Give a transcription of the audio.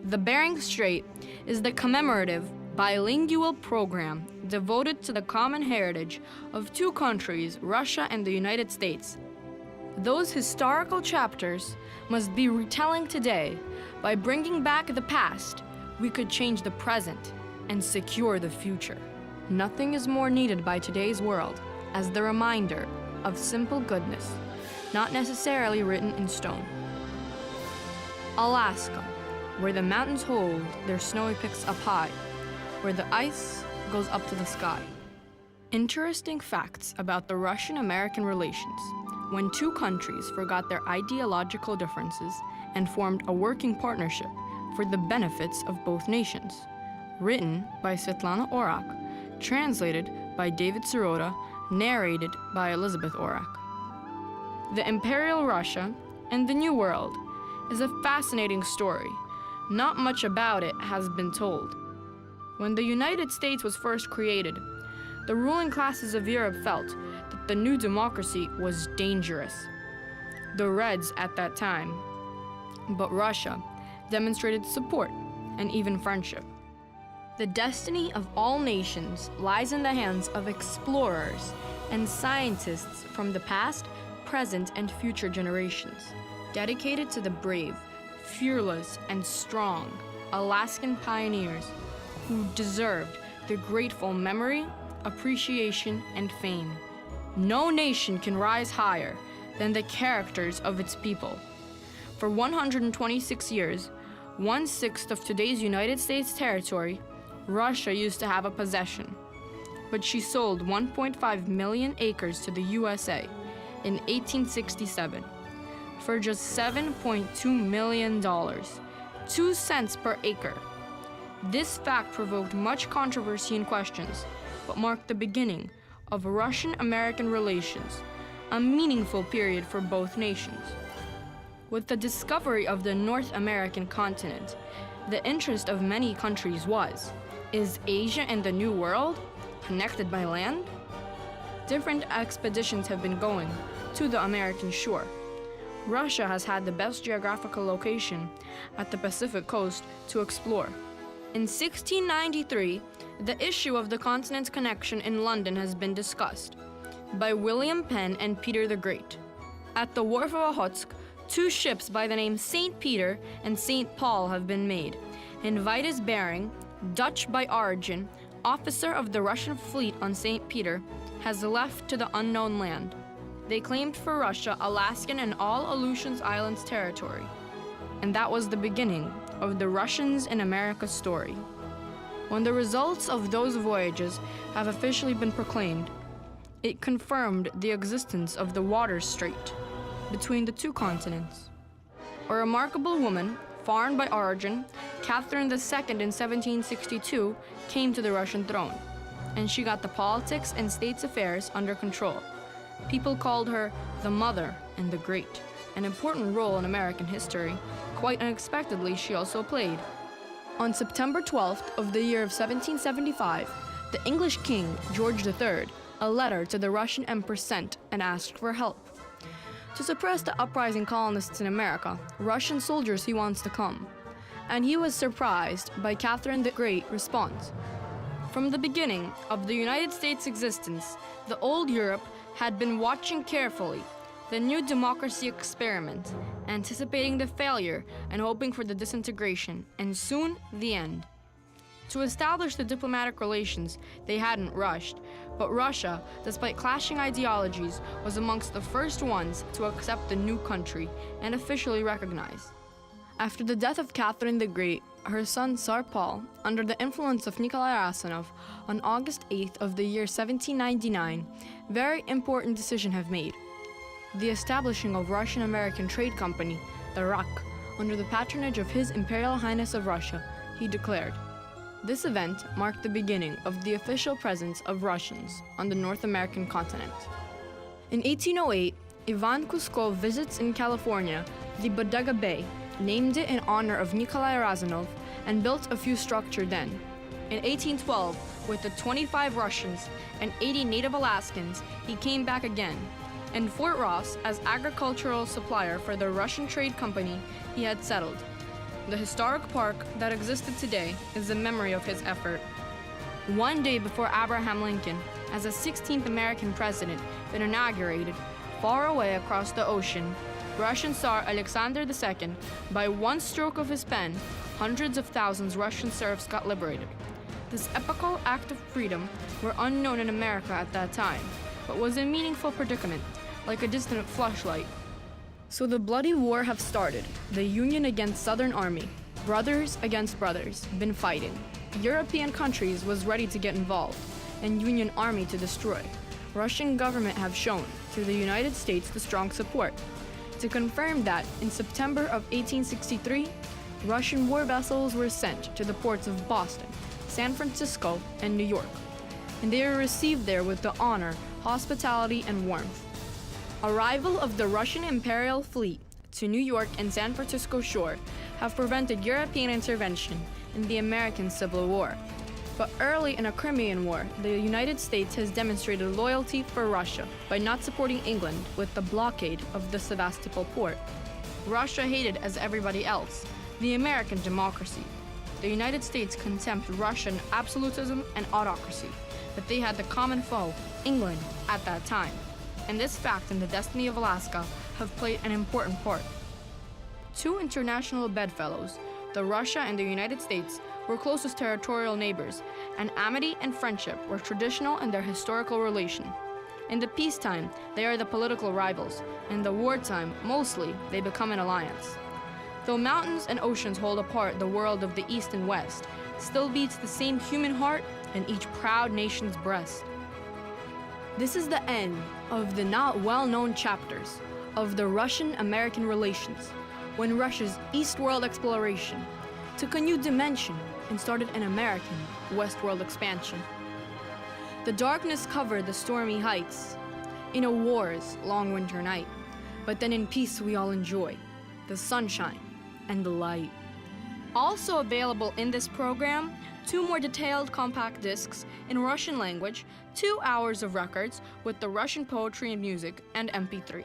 The Bering Strait is the commemorative bilingual program devoted to the common heritage of two countries, Russia and the United States. Those historical chapters must be retelling today. By bringing back the past, we could change the present and secure the future. Nothing is more needed by today's world as the reminder of simple goodness, not necessarily written in stone. Alaska, where the mountains hold their snowy peaks up high, where the ice goes up to the sky. Interesting facts about the Russian-American relations, when two countries forgot their ideological differences and formed a working partnership for the benefits of both nations. Written by Svetlana Orak, translated by David Sirota, narrated by Elizabeth Orak. The Imperial Russia and the New World is a fascinating story. Not much about it has been told. When the United States was first created, the ruling classes of Europe felt that the new democracy was dangerous. The Reds at that time. But Russia demonstrated support and even friendship. The destiny of all nations lies in the hands of explorers and scientists from the past, present, and future generations, dedicated to the brave, fearless, and strong Alaskan pioneers who deserved the grateful memory, appreciation, and fame. No nation can rise higher than the characters of its people. For 126 years, 1/6 of today's United States territory, Russia used to have a possession. But she sold 1.5 million acres to the USA in 1867 for just $7.2 million, 2 cents per acre. This fact provoked much controversy and questions, but marked the beginning of Russian-American relations, a meaningful period for both nations. With the discovery of the North American continent, the interest of many countries was, is Asia and the New World connected by land? Different expeditions have been going to the American shore. Russia has had the best geographical location at the Pacific coast to explore. In 1693, the issue of the continent's connection in London has been discussed by William Penn and Peter the Great. At the Wharf of Okhotsk, 2 ships by the name St. Peter and St. Paul have been made, and Vitus Bering, Dutch by origin, officer of the Russian fleet on St. Peter, has left to the unknown land. They claimed for Russia Alaskan and all Aleutian Islands territory. And that was the beginning of the Russians in America story. When the results of those voyages have officially been proclaimed, it confirmed the existence of the water strait between the two continents. A remarkable woman, foreign by origin, Catherine II in 1762 came to the Russian throne, and she got the politics and state's affairs under control. People called her the Mother and the Great, an important role in American history. Quite unexpectedly, she also played. On September 12th of the year of 1775, the English king, George III, a letter to the Russian empress sent and asked for help. To suppress the uprising colonists in America, Russian soldiers he wants to come. And he was surprised by Catherine the Great's response. From the beginning of the United States' existence, the old Europe had been watching carefully the new democracy experiment, anticipating the failure and hoping for the disintegration, and soon the end. To establish the diplomatic relations, they hadn't rushed, but Russia, despite clashing ideologies, was amongst the first ones to accept the new country and officially recognize. After the death of Catherine the Great, her son Tsar Paul, under the influence of Nikolai Romanov, on August 8th of the year 1799, very important decision have made. The establishing of Russian-American Trade Company, the RAK, under the patronage of His Imperial Highness of Russia, he declared. This event marked the beginning of the official presence of Russians on the North American continent. In 1808, Ivan Kuskov visits in California the Bodega Bay, named it in honor of Nikolai Romanov, and built a few structures then. In 1812, with the 25 Russians and 80 native Alaskans, he came back again. In Fort Ross, as agricultural supplier for the Russian Trade Company, he had settled. The historic park that existed today is the memory of his effort. One day before Abraham Lincoln, as the 16th American president, been inaugurated, far away across the ocean, Russian Tsar Alexander II, by one stroke of his pen, hundreds of thousands Russian serfs got liberated. This epical act of freedom were unknown in America at that time, but was a meaningful predicament, like a distant flashlight. So the bloody war have started, the Union against Southern Army, brothers against brothers, been fighting. European countries was ready to get involved, and Union Army to destroy. Russian government have shown, through the United States, the strong support. To confirm that, in September of 1863, Russian war vessels were sent to the ports of Boston, San Francisco, and New York, and they were received there with the honor, hospitality, and warmth. Arrival of the Russian Imperial Fleet to New York and San Francisco shore have prevented European intervention in the American Civil War. But early in the Crimean War, the United States has demonstrated loyalty for Russia by not supporting England with the blockade of the Sevastopol port. Russia hated, as everybody else, the American democracy. The United States contempt Russian absolutism and autocracy, but they had the common foe, England, at that time. And this fact and the destiny of Alaska have played an important part. Two international bedfellows, the Russia and the United States, were closest territorial neighbors, and amity and friendship were traditional in their historical relation. In the peacetime, they are the political rivals. In the wartime, mostly, they become an alliance. Though mountains and oceans hold apart the world of the East and West, still beats the same human heart in each proud nation's breast. This is the end of the not well-known chapters of the Russian-American relations, when Russia's East world exploration took a new dimension and started an American westworld expansion. The darkness covered the stormy heights in a war's long winter night, but then in peace we all enjoy the sunshine and the light. Also available in this program, 2 more detailed compact discs in Russian language, 2 hours of records with the Russian poetry and music, and MP3.